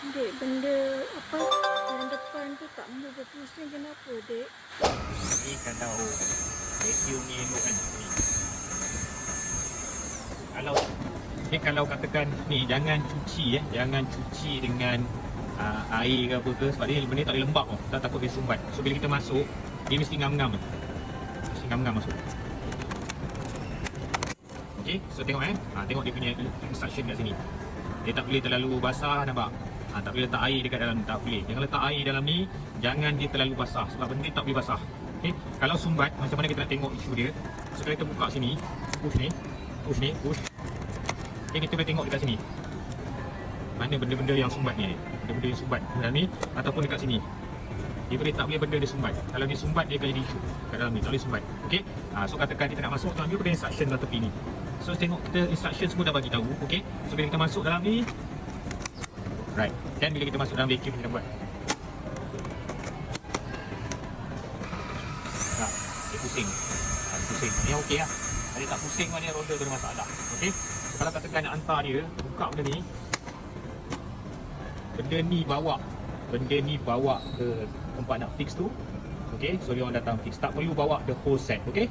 Dek, benda apa yang depan tu tak mau berpusing, kenapa, Dek? Ni kalau vacuum ni elok kan ni. Kalau katakan ni jangan cuci jangan cuci dengan air ke apa ke, sebab dia benda ni tak boleh lembab tau. Tak takut dia sumbat. So bila kita masuk, dia mesti ngam-ngam. Mesti ngam-ngam masuk. Okey, so tengok tengok dia punya instruction kat sini. Dia tak boleh terlalu basah, nampak? Tak boleh letak air dekat dalam ni, tak boleh. Jangan letak air dalam ni, jangan dia terlalu basah sebab benda ni tak boleh basah. Okey, kalau sumbat macam mana kita nak tengok isu dia? So kalau kita buka sini, push ni. Okey, kita boleh tengok dekat sini. Mana benda-benda yang sumbat ni? Benda-benda yang sumbat dalam ni ataupun dekat sini. Dia boleh tak boleh benda dia sumbat. Kalau dia sumbat dia akan jadi isu kat dalam ni, tak boleh sumbat. Okey. So katakan kita nak masuk dalam ni, ada instruction dalam tepi ni. So tengok kita instruction semua dah bagi tahu, okey. So bila kita masuk dalam ni, right. Dan bila kita masuk dalam vacuum kita buat. Dia pusing. Pusing. Ni okey lah. Kalau dia tak pusing mana roda tu ada masalah. Okey. So, kalau katakan nak hantar dia, buka benda ni. Benda ni bawa ke tempat nak fix tu. Okey. So dia orang datang fix. Tak perlu bawa the whole set, okey.